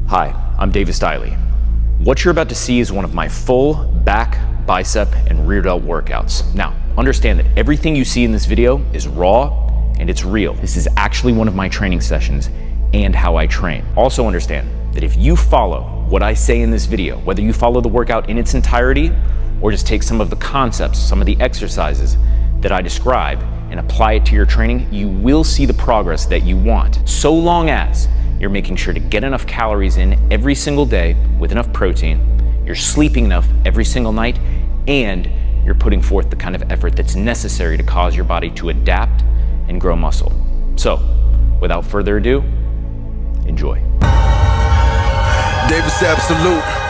Hi, I'm Davis Diley. What you're about to see is one of my full back, bicep, and rear delt workouts. Now, understand that everything you see in this video is raw and it's real. This is actually one of my training sessions and how I train. Also understand that if you follow what I say in this video, whether you follow the workout in its entirety or just take some of the concepts, some of the exercises that I describe and apply it to your training, you will see the progress that you want, so long as you're making sure to get enough calories in every single day with enough protein, you're sleeping enough every single night, and you're putting forth the kind of effort that's necessary to cause your body to adapt and grow muscle. So, without further ado, enjoy. Davis Absolute.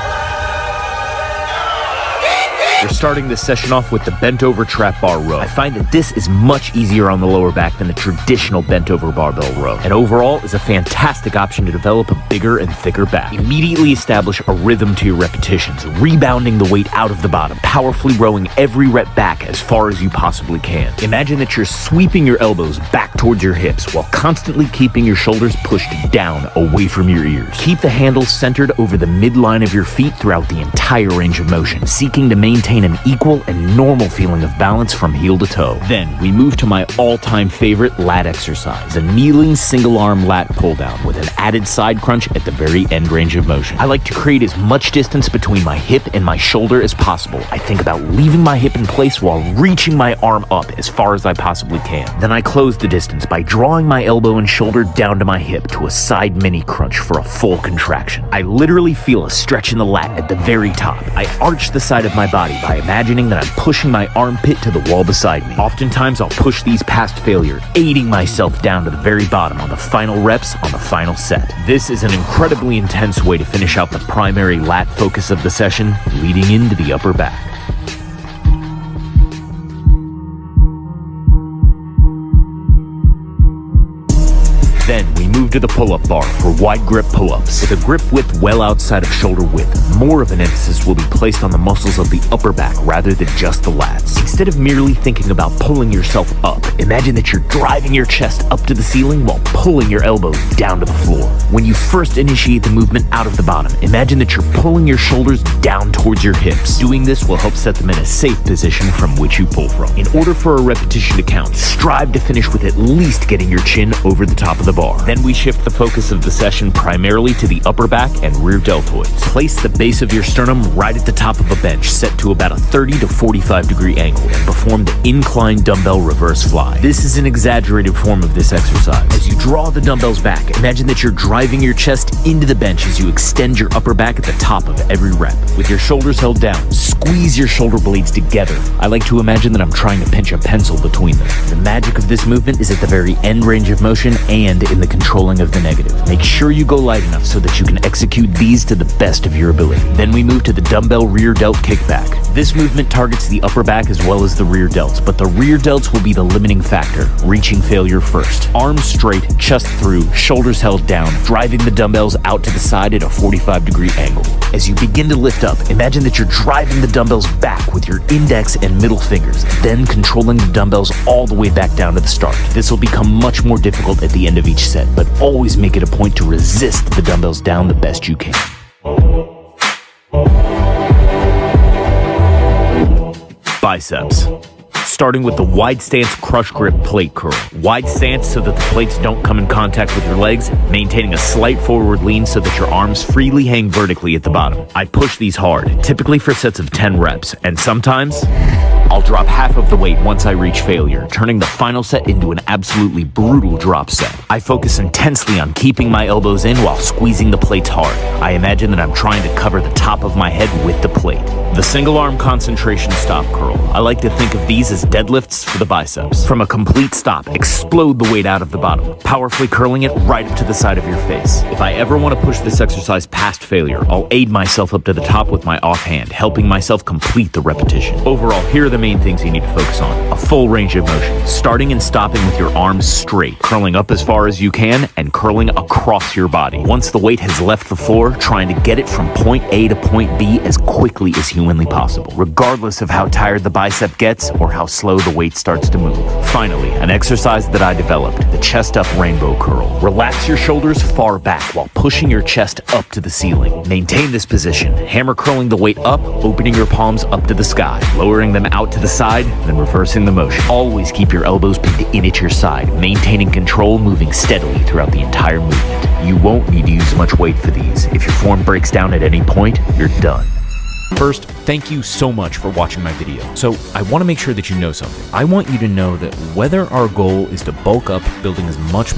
We're starting this session off with the bent over trap bar row. I find that this is much easier on the lower back than the traditional bent over barbell row, and overall is a fantastic option to develop a bigger and thicker back. Immediately establish a rhythm to your repetitions, rebounding the weight out of the bottom, powerfully rowing every rep back as far as you possibly can. Imagine that you're sweeping your elbows back towards your hips while constantly keeping your shoulders pushed down away from your ears. Keep the handle centered over the midline of your feet throughout the entire range of motion, seeking to maintain an equal and normal feeling of balance from heel to toe. Then we move to my all-time favorite lat exercise, a kneeling single arm lat pull down with an added side crunch at the very end range of motion. I like to create as much distance between my hip and my shoulder as possible. I think about leaving my hip in place while reaching my arm up as far as I possibly can. Then I close the distance by drawing my elbow and shoulder down to my hip to a side mini crunch for a full contraction. I literally feel a stretch in the lat at the very top. I arch the side of my body by imagining that I'm pushing my armpit to the wall beside me. Oftentimes I'll push these past failure, aiding myself down to the very bottom on the final reps on the final set. This is an incredibly intense way to finish out the primary lat focus of the session, leading into the upper back. Then we move to the pull-up bar for wide grip pull-ups. With a grip width well outside of shoulder width, more of an emphasis will be placed on the muscles of the upper back rather than just the lats. Instead of merely thinking about pulling yourself up, imagine that you're driving your chest up to the ceiling while pulling your elbows down to the floor. When you first initiate the movement out of the bottom, imagine that you're pulling your shoulders down towards your hips. Doing this will help set them in a safe position from which you pull from. In order for a repetition to count, strive to finish with at least getting your chin over the top of the bar. Then we shift the focus of the session primarily to the upper back and rear deltoids. Place the base of your sternum right at the top of a bench set to about a 30 to 45 degree angle and perform the incline dumbbell reverse fly. This is an exaggerated form of this exercise. As you draw the dumbbells back, imagine that you're driving your chest into the bench as you extend your upper back at the top of every rep. With your shoulders held down, squeeze your shoulder blades together. I like to imagine that I'm trying to pinch a pencil between them. The magic of this movement is at the very end range of motion and in the controlling of the negative. Make sure you go light enough so that you can execute these to the best of your ability. Then we move to the dumbbell rear delt kickback. This movement targets the upper back as well as the rear delts, but the rear delts will be the limiting factor, reaching failure first. Arms straight, chest through, shoulders held down, driving the dumbbells out to the side at a 45 degree angle. As you begin to lift up, imagine that you're driving the dumbbells back with your index and middle fingers, then controlling the dumbbells all the way back down to the start. This will become much more difficult at the end of each set, but always make it a point to resist the dumbbells down the best you can. Biceps. Starting with the wide stance crush grip plate curl. Wide stance so that the plates don't come in contact with your legs, maintaining a slight forward lean so that your arms freely hang vertically at the bottom. I push these hard, typically for sets of 10 reps, and sometimes I'll drop half of the weight once I reach failure, turning the final set into an absolutely brutal drop set. I focus intensely on keeping my elbows in while squeezing the plates hard. I imagine that I'm trying to cover the top of my head with the plate. The single arm concentration stop curl. I like to think of these as deadlifts for the biceps. From a complete stop, explode the weight out of the bottom, powerfully curling it right up to the side of your face. If I ever want to push this exercise past failure, I'll aid myself up to the top with my offhand, helping myself complete the repetition. Overall, here are the the main things you need to focus on. A full range of motion, starting and stopping with your arms straight, curling up as far as you can, and curling across your body. Once the weight has left the floor, trying to get it from point A to point B as quickly as humanly possible, regardless of how tired the bicep gets or how slow the weight starts to move. Finally, an exercise that I developed, the chest up rainbow curl. Relax your shoulders far back while pushing your chest up to the ceiling. Maintain this position, hammer curling the weight up, opening your palms up to the sky, lowering them out to the side, then reversing the motion. Always keep your elbows pinned in at your side, maintaining control, moving steadily throughout the entire movement. You won't need to use much weight for these. If your form breaks down at any point, you're done. First, thank you so much for watching my video. So I want to make sure that you know something. I want you to know that whether our goal is to bulk up building as much